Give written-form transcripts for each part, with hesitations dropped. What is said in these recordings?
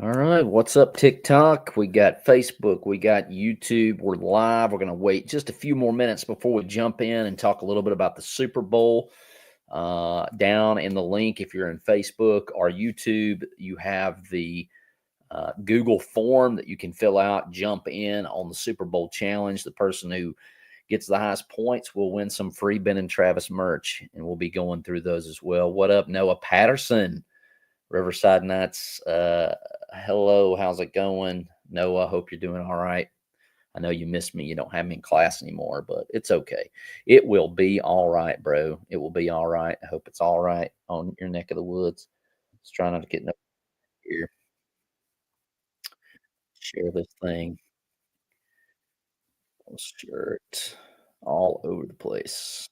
All right, what's up, TikTok? We got Facebook, we got YouTube. We're live. We're going to wait just a few more minutes before we jump in and talk a little bit about the Super Bowl. Down in the link, if you're in Facebook or YouTube, you have the Google form that you can fill out, jump in on the Super Bowl challenge. The person who gets the highest points will win some free Ben and Travis merch, and we'll be going through those as well. What up, Noah Patterson? Riverside Nights. Hello, how's it going? Noah, hope you're doing all right. I know you missed me. You don't have me in class anymore, but it's okay. It will be all right, bro. It will be all right. I hope it's all right on your neck of the woods. Just trying not to get no here. Share this thing. Share it all over the place.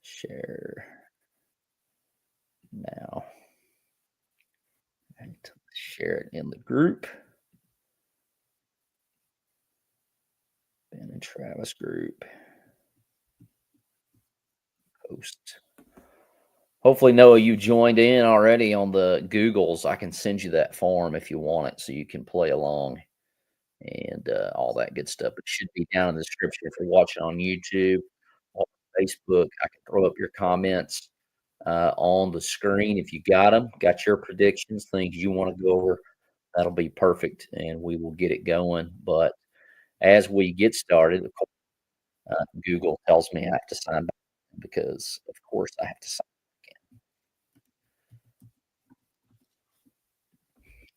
Share now. And share it in the group. Ben and Travis group. Post. Hopefully, Noah, you joined in already on the Googles. I can send you that form if you want it so you can play along and all that good stuff. It should be down in the description if you're watching on YouTube or Facebook. I can throw up your comments on the screen if you got them, got your predictions, things you want to go over. That'll be perfect, and we will get it going. But as we get started, of course, Google tells me I have to sign back because, of course, I have to sign.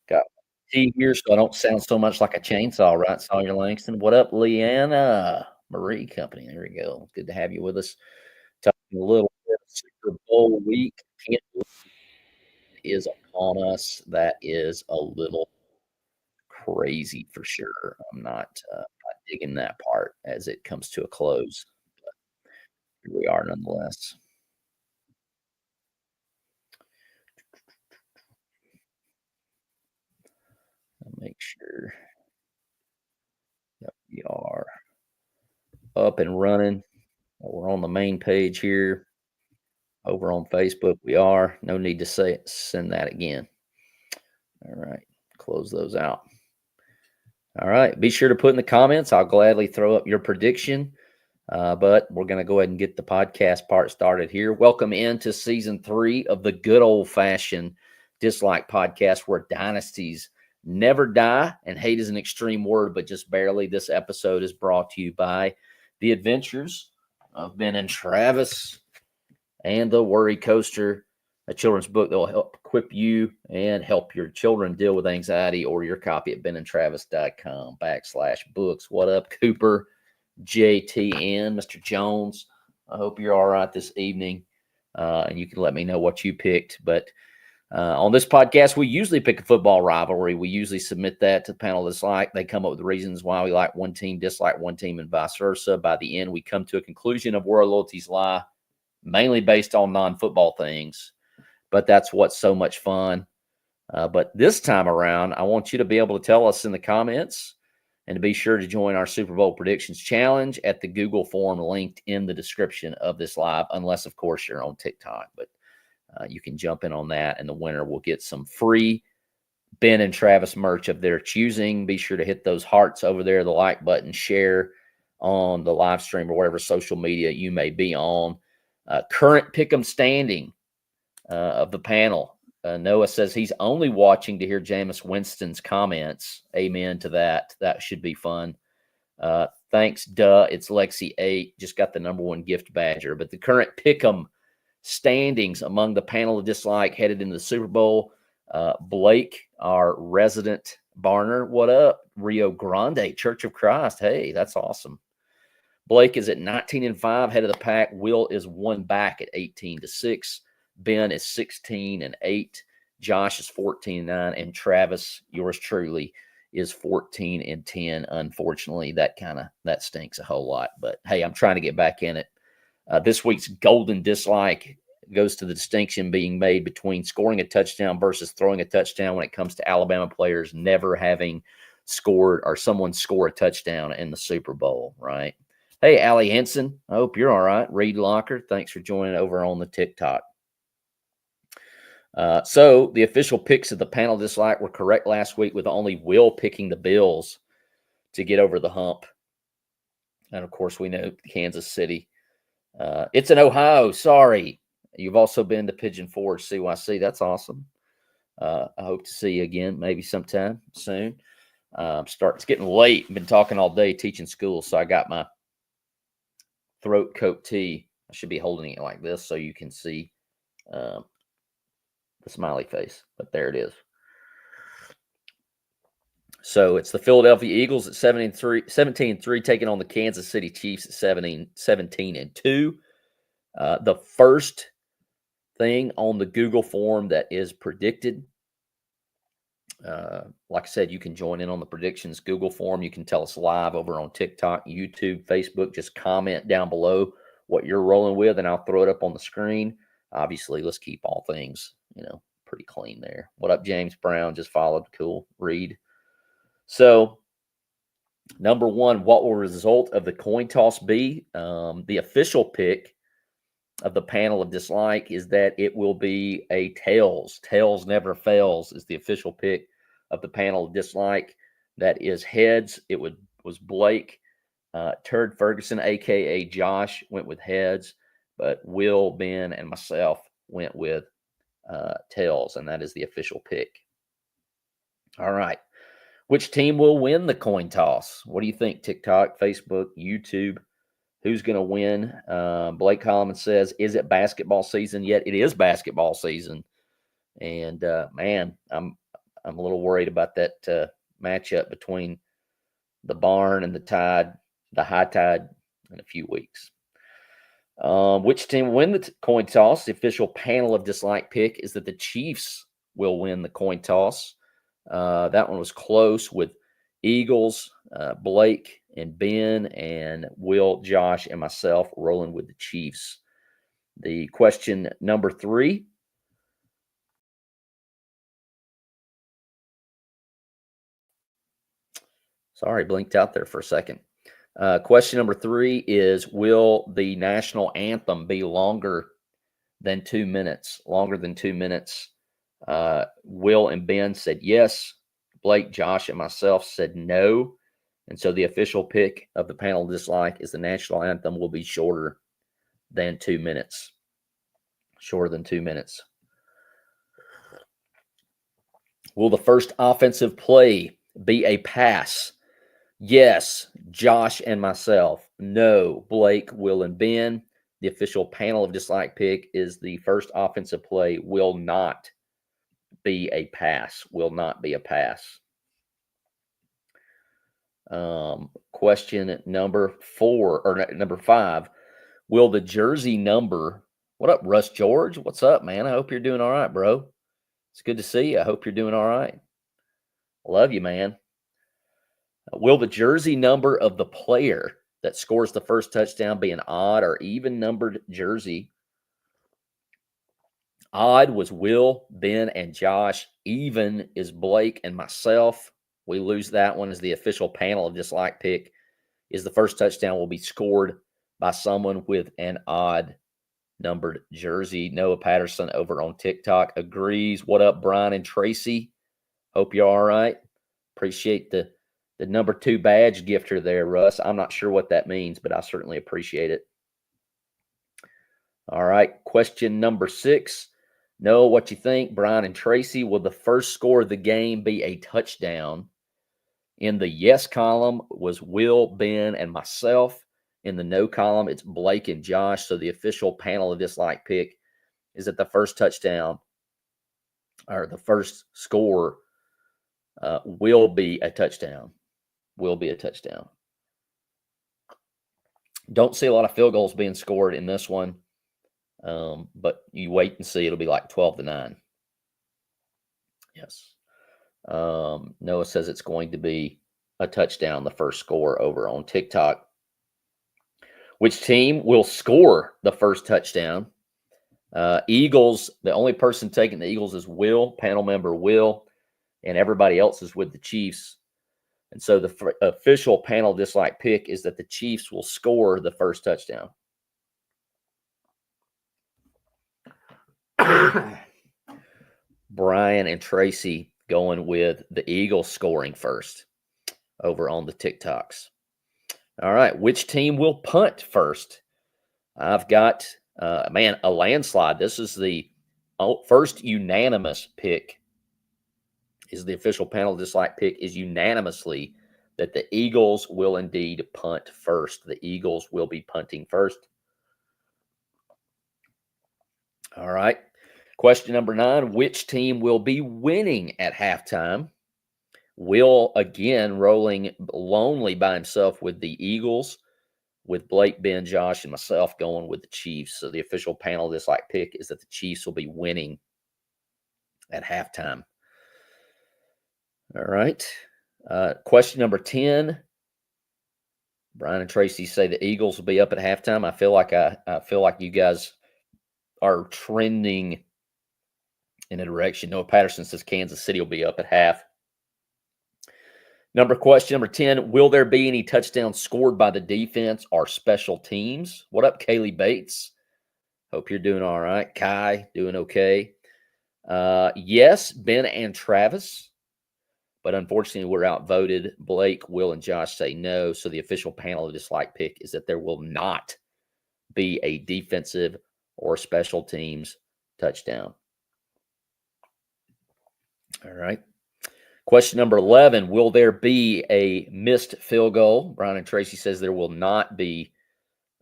Got tea here so I don't sound so much like a chainsaw, right, Sawyer Langston? What up, Leanna? Marie Company, there we go. Good to have you with us. Talking a little bit of Super Bowl week. Can't believe it is upon us. That is a little crazy for sure. I'm not digging that part as it comes to a close. Here we are nonetheless. I'll make sure that we are up and running. We're on the main page here. Over on Facebook, we are. No need to say it, send that again. All right, close those out. All right, be sure to put in the comments. I'll gladly throw up your prediction. But we're going to go ahead and get the podcast part started here. Welcome into season 3 of the good old fashioned dislike podcast where dynasties never die. And hate is an extreme word, but just barely. This episode is brought to you by the adventures of Ben and Travis and the Worrycoaster, a children's book that will help equip you and help your children deal with anxiety. Or your copy at benandtravis.com/books. What up, Cooper? JTN, Mr. Jones. I hope you're all right this evening. And you can let me know what you picked. But on this podcast, we usually pick a football rivalry. We usually submit that to the panel dislike. They come up with the reasons why we like one team, dislike one team, and vice versa. By the end, we come to a conclusion of where our loyalties lie, mainly based on non-football things. But that's what's so much fun. But this time around, I want you to be able to tell us in the comments and to be sure to join our Super Bowl predictions challenge at the Google form linked in the description of this live, unless, of course, you're on TikTok. But you can jump in on that, and the winner will get some free Ben and Travis merch of their choosing. Be sure to hit those hearts over there, the like button, share on the live stream or whatever social media you may be on. Current pick'em standing of the panel. Noah says he's only watching to hear Jameis Winston's comments. Amen to that. That should be fun. Thanks, duh. It's Lexi 8. Just got the #1 gift badger. But the current pick'em standings among the panel of dislike headed into the Super Bowl. Blake, our resident Barner. What up? Rio Grande, Church of Christ. Hey, that's awesome. Blake is at 19-5, head of the pack. Will is 1 back at 18-6. Ben is 16-8. Josh is 14-9, and Travis, yours truly, is 14-10. Unfortunately, that stinks a whole lot. But hey, I'm trying to get back in it. This week's golden dislike goes to the distinction being made between scoring a touchdown versus throwing a touchdown when it comes to Alabama players never having scored or someone score a touchdown in the Super Bowl, right? Hey, Allie Henson, I hope you're all right. Reed Locker, thanks for joining over on the TikTok. So the official picks of the panel dislike were correct last week, with only Will picking the Bills to get over the hump. And of course, we know Kansas City. It's in Ohio. Sorry. You've also been to Pigeon Forge, CYC. That's awesome. I hope to see you again, maybe sometime soon. It's getting late. I've been talking all day teaching school, so I got my throat coat tea. I should be holding it like this so you can see the smiley face, but there it is. So it's the Philadelphia Eagles at 17-3, taking on the Kansas City Chiefs at 17-2. The first thing on the Google form that is predicted, like I said, you can join in on the predictions Google form. You can tell us live over on TikTok, YouTube, Facebook. Just comment down below what you're rolling with, and I'll throw it up on the screen. Obviously, let's keep all things, pretty clean there. What up, James Brown? Just followed. Cool. Read. So, number one, what will the result of the coin toss be? The official pick of the panel of dislike is that it will be a tails. Tails never fails is the official pick of the panel of dislike. That is heads. It was Blake. Turd Ferguson, a.k.a. Josh, went with heads, but Will, Ben, and myself went with tails, and that is the official pick. All right. Which team will win the coin toss? What do you think? TikTok, Facebook, YouTube? Who's going to win? Blake Coleman says, is it basketball season yet? It is basketball season. And, man, I'm a little worried about that matchup between the Barn and the Tide, the High Tide, in a few weeks. Which team will win the coin toss? The official panel of dislike pick is that the Chiefs will win the coin toss. That one was close with Eagles, Blake and Ben, and Will, Josh, and myself rolling with the Chiefs. The question number 3. Sorry, blinked out there for a second. Question number 3 is, will the national anthem be longer than 2 minutes? Longer than 2 minutes. Will and Ben said yes. Blake, Josh, and myself said no. And so the official pick of the panel dislike is the national anthem will be shorter than 2 minutes. Shorter than 2 minutes. Will the first offensive play be a pass? Yes, Josh and myself. No, Blake, Will, and Ben. The official panel of dislike pick is the first offensive play will not be a pass. Will not be a pass. Question number 4 or number 5. Will the jersey number? What up, Russ George? What's up, man? I hope you're doing all right, bro. It's good to see you. I hope you're doing all right. Love you, man. Will the jersey number of the player that scores the first touchdown be an odd or even numbered jersey? Odd was Will, Ben, and Josh. Even is Blake and myself. We lose that one as the official panel of dislike pick is the first touchdown will be scored by someone with an odd numbered jersey. Noah Patterson over on TikTok agrees. What up, Brian and Tracy? Hope you're all right. Appreciate the number 2 badge gifter there, Russ. I'm not sure what that means, but I certainly appreciate it. All right. Question number 6. Noah, what you think? Brian and Tracy, will the first score of the game be a touchdown? In the yes column was Will, Ben, and myself. In the no column, it's Blake and Josh. So the official panel of dislike pick is that the first touchdown or the first score will be a touchdown. Will be a touchdown. Don't see a lot of field goals being scored in this one, but you wait and see. It'll be like 12-9. Yes. Noah says it's going to be a touchdown, the first score over on TikTok. Which team will score the first touchdown? Eagles, the only person taking the Eagles is Will, panel member Will, and everybody else is with the Chiefs. And so the official panel dislike pick is that the Chiefs will score the first touchdown. Brian and Tracy going with the Eagles scoring first over on the TikToks. All right, which team will punt first? I've got, a landslide. This is the first unanimous pick, is the official panel dislike pick is unanimously that the Eagles will indeed punt first. The Eagles will be punting first. All right. Question number 9, which team will be winning at halftime? Will, again, rolling lonely by himself with the Eagles, with Blake, Ben, Josh, and myself going with the Chiefs. So the official panel dislike pick is that the Chiefs will be winning at halftime. All right. Question number 10. Brian and Tracy say the Eagles will be up at halftime. I feel like you guys are trending in a direction. Noah Patterson says Kansas City will be up at half. Question number 10, will there be any touchdowns scored by the defense or special teams? What up, Kaylee Bates? Hope you're doing all right. Kai, doing okay. Yes, Ben and Travis, but unfortunately we're outvoted. Blake, Will, and Josh say no, so the official panel dislike pick is that there will not be a defensive or special teams touchdown. All right. Question number 11, will there be a missed field goal? Brian and Tracy says there will not be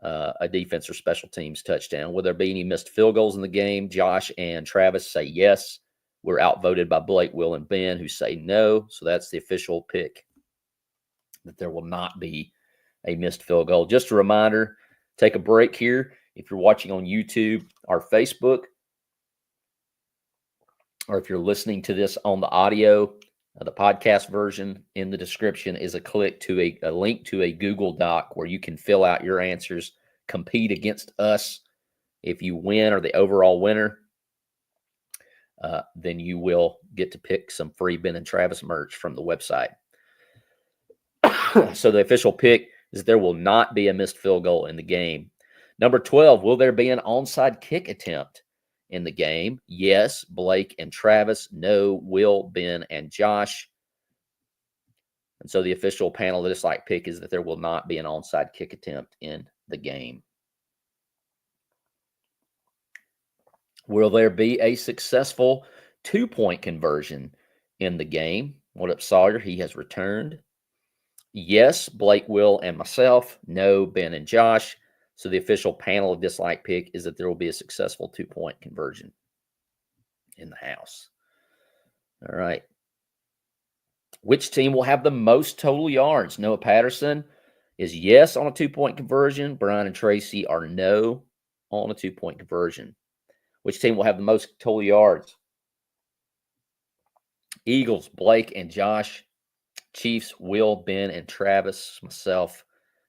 a defense or special teams touchdown. Will there be any missed field goals in the game? Josh and Travis say yes. We're outvoted by Blake, Will, and Ben, who say no. So that's the official pick, that there will not be a missed field goal. Just a reminder, take a break here. If you're watching on YouTube or Facebook, or if you're listening to this on the audio, the podcast version, in the description is a link to a Google Doc where you can fill out your answers, compete against us. If you win or the overall winner, then you will get to pick some free Ben and Travis merch from the website. So the official pick is there will not be a missed field goal in the game. Number 12, will there be an onside kick attempt in the game? Yes, Blake and Travis. No, Will, Ben, and Josh. And so the official panel dislike pick is that there will not be an onside kick attempt in the game. Will there be a successful 2-point conversion in the game? What up, Sawyer? He has returned. Yes, Blake, Will, and myself. No, Ben and Josh. So the official panel dislike pick is that there will be a successful 2-point conversion in the house. All right. Which team will have the most total yards? Noah Patterson is yes on a 2-point conversion. Brian and Tracy are no on a 2-point conversion. Which team will have the most total yards? Eagles, Blake and Josh. Chiefs, Will, Ben, and Travis. Myself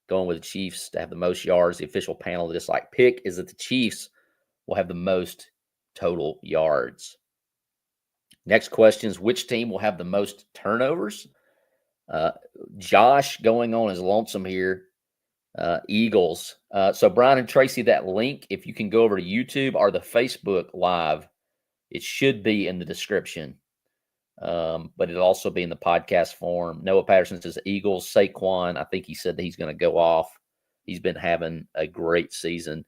going with the Chiefs to have the most yards. The official panel dislike pick is that the Chiefs will have the most total yards. Next question is, which team will have the most turnovers? Josh going on his lonesome here. Eagles. So Brian and Tracy, that link, if you can go over to YouTube or the Facebook Live, it should be in the description. But it'll also be in the podcast form. Noah Patterson says Eagles. Saquon, I think he said that he's going to go off. He's been having a great season.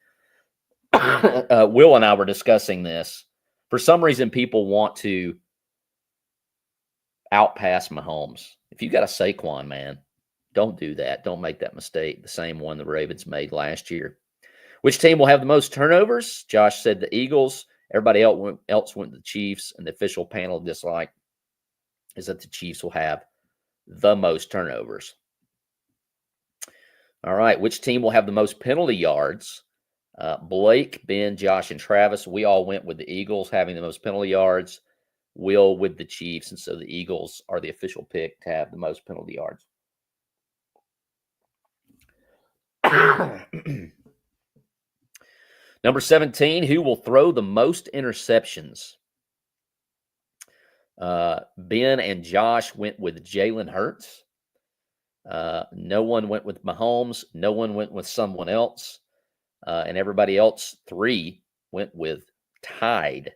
Will and I were discussing this. For some reason, people want to outpass Mahomes. If you got a Saquon, man, don't do that. Don't make that mistake. The same one the Ravens made last year. Which team will have the most turnovers? Josh said the Eagles. Everybody else went to the Chiefs, and the official panel dislike is that the Chiefs will have the most turnovers. All right. Which team will have the most penalty yards? Blake, Ben, Josh, and Travis. We all went with the Eagles having the most penalty yards. Will with the Chiefs. And so the Eagles are the official pick to have the most penalty yards. Number 17, who will throw the most interceptions? Ben and Josh went with Jalen Hurts. No one went with Mahomes. No one went with someone else. And everybody else, 3, went with tied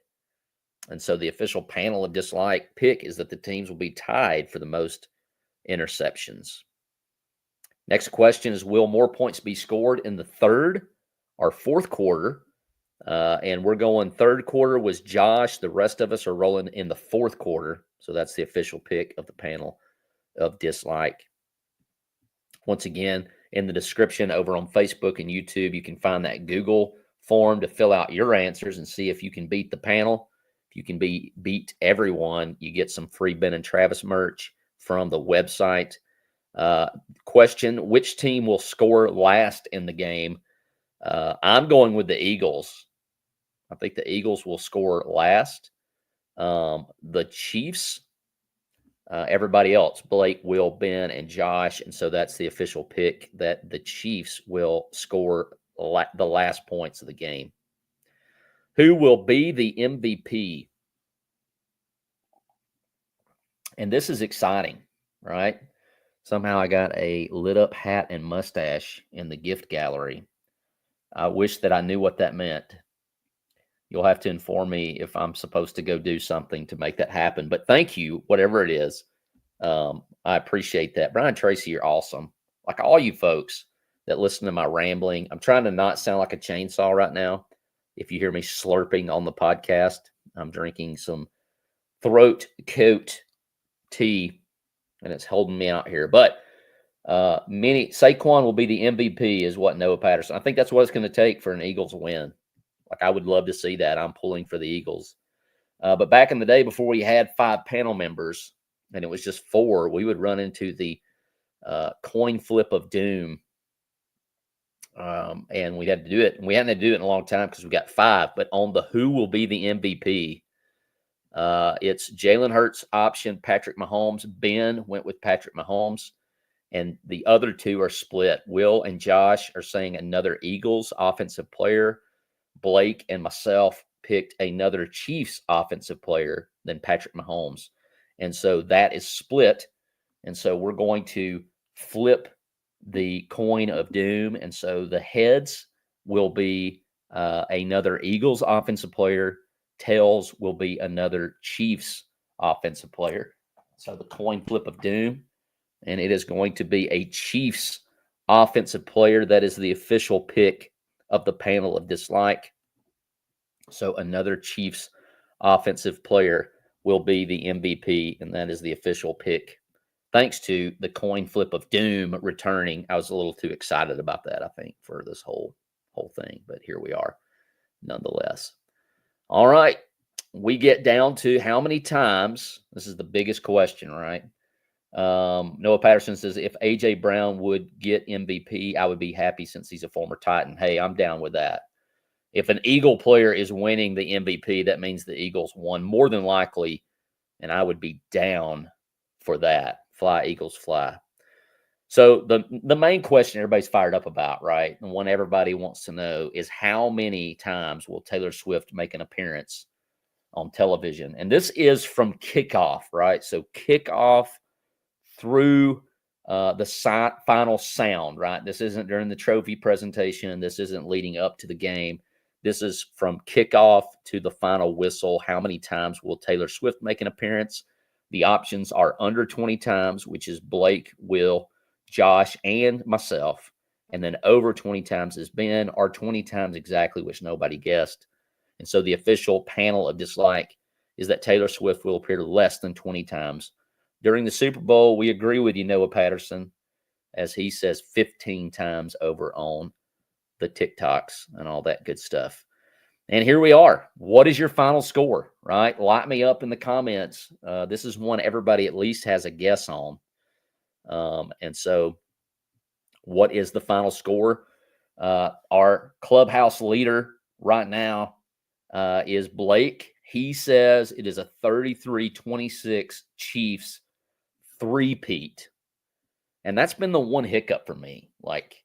And so the official panel of dislike pick is that the teams will be tied for the most interceptions. Next question is, will more points be scored in the third or fourth quarter? And we're going third quarter was Josh. The rest of us are rolling in the fourth quarter. So that's the official pick of the panel of dislike. Once again, in the description over on Facebook and YouTube, you can find that Google form to fill out your answers and see if you can beat the panel. If you can beat everyone, you get some free Ben and Travis merch from the website. Question, which team will score last in the game? I'm going with the Eagles. I think the Eagles will score last. The Chiefs, everybody else, Blake, Will, Ben, and Josh. And so that's the official pick that the Chiefs will score the last points of the game. Who will be the MVP? And this is exciting, right? Somehow I got a lit up hat and mustache in the gift gallery. I wish that I knew what that meant. You'll have to inform me if I'm supposed to go do something to make that happen. But thank you, whatever it is. I appreciate that. Brian Tracy, you're awesome. Like all you folks that listen to my rambling. I'm trying to not sound like a chainsaw right now. If you hear me slurping on the podcast, I'm drinking some throat coat tea, and it's holding me out here. But Saquon will be the MVP is what Noah Patterson. I think that's what it's going to take for an Eagles win. Like, I would love to see that. I'm pulling for the Eagles. But back in the day, before we had 5 panel members and it was just 4, we would run into the coin flip of doom. And we had to do it. And we hadn't had to do it in a long time because we got 5. But on the who will be the MVP, it's Jalen Hurts option, Patrick Mahomes. Ben went with Patrick Mahomes. And the other 2 are split. Will and Josh are saying another Eagles offensive player. Blake and myself picked another Chiefs offensive player than Patrick Mahomes. And so that is split. And so we're going to flip the coin of doom. And so the heads will be another Eagles offensive player. Tails will be another Chiefs offensive player. So the coin flip of doom. And it is going to be a Chiefs offensive player. That is the official pick of the panel of dislike. So another Chiefs offensive player will be the MVP, and that is the official pick. Thanks to the coin flip of doom returning. I was a little too excited about that, I think, for this whole thing. But here we are, nonetheless. All right. We get down to how many times. This is the biggest question, right? Noah Patterson says, if A.J. Brown would get MVP, I would be happy since he's a former Titan. Hey, I'm down with that. If an Eagle player is winning the MVP, that means the Eagles won more than likely, and I would be down for that. Fly, Eagles, fly. So the main question everybody's fired up about, right, and one everybody wants to know is how many times will Taylor Swift make an appearance on television? And this is from kickoff, right? So kickoff through the final sound, right? This isn't during the trophy presentation. This isn't leading up to the game. This is from kickoff to the final whistle. How many times will Taylor Swift make an appearance? The options are under 20 times, which is Blake, Will, Josh, and myself. And then over 20 times is Ben, or 20 times exactly, which nobody guessed. And so the official panel of dislike is that Taylor Swift will appear less than 20 times. During the Super Bowl, we agree with you, Noah Patterson, as he says 15 times over on the TikToks and all that good stuff. And here we are. What is your final score, right? Light me up in the comments. This is one everybody at least has a guess on. And so what is the final score? Our clubhouse leader right now is Blake. He says it is a 33-26 Chiefs three-peat. And that's been the one hiccup for me, like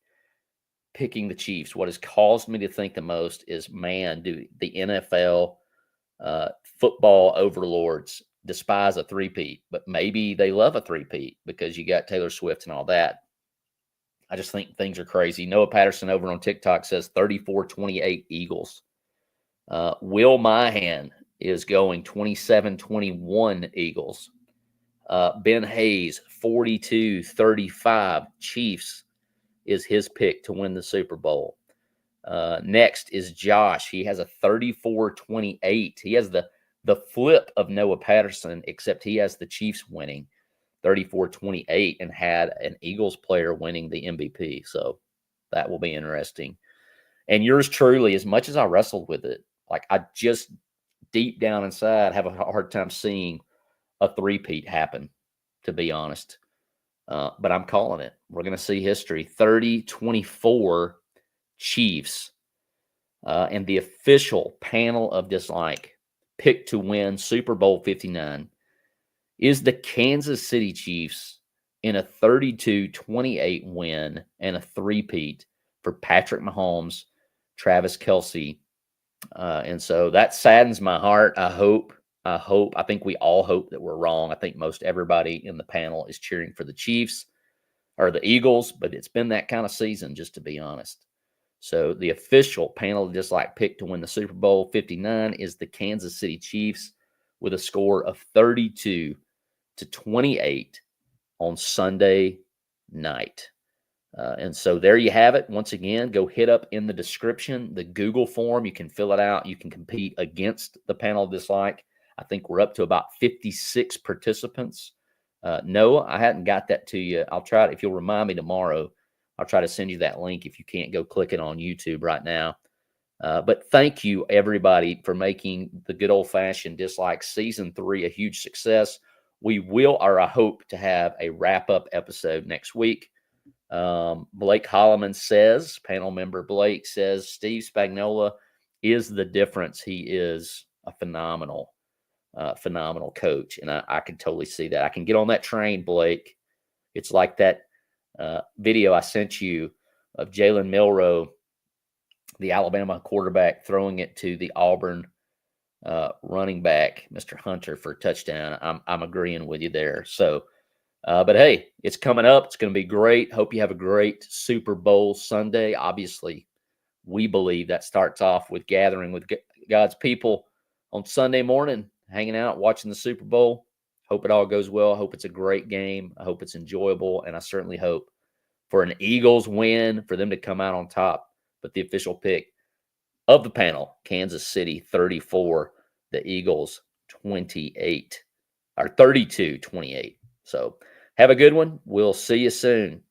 picking the Chiefs. What has caused me to think the most is, man, do the NFL football overlords despise a three-peat? But maybe they love a three-peat because you got Taylor Swift and all that. I just think things are crazy. Noah Patterson over on TikTok says 34-28 Eagles. Will Mahan is going 27-21 Eagles. Ben Hayes, 42-35 Chiefs is his pick to win the Super Bowl. Next is Josh. He has a 34-28. He has the flip of Noah Patterson, except he has the Chiefs winning 34-28 and had an Eagles player winning the MVP. So that will be interesting. And yours truly, as much as I wrestled with it, like I just deep down inside have a hard time seeing a three-peat happen, to be honest. But I'm calling it. We're going to see history. 30-24 Chiefs. And the official panel of dislike picked to win Super Bowl 59 is the Kansas City Chiefs in a 32-28 win and a three-peat for Patrick Mahomes, Travis Kelce. And so that saddens my heart. I think we all hope that we're wrong. I think most everybody in the panel is cheering for the Chiefs or the Eagles, but it's been that kind of season, just to be honest. So the official panel of dislike pick to win the Super Bowl 59 is the Kansas City Chiefs with a score of 32-28 on Sunday night. And so there you have it. Once again, go hit up in the description the Google form. You can fill it out. You can compete against the panel of dislike. I think we're up to about 56 participants. Noah, I hadn't got that to you. I'll try it. If you'll remind me tomorrow, I'll try to send you that link if you can't go click it on YouTube right now. But thank you, everybody, for making the good old-fashioned dislike season 3 a huge success. We will, or I hope to have a wrap-up episode next week. Blake Holloman says, panel member Blake says, Steve Spagnuolo is the difference. He is a phenomenal coach. And I can totally see that. I can get on that train, Blake. It's like that video I sent you of Jalen Milroe, the Alabama quarterback, throwing it to the Auburn running back, Mr. Hunter, for a touchdown. I'm agreeing with you there. So, but hey, it's coming up. It's going to be great. Hope you have a great Super Bowl Sunday. Obviously, we believe that starts off with gathering with God's people on Sunday morning, hanging out, watching the Super Bowl. Hope it all goes well. I hope it's a great game. I hope it's enjoyable. And I certainly hope for an Eagles win, for them to come out on top. But the official pick of the panel, Kansas City 34, the Eagles 28, or 32-28. So have a good one. We'll see you soon.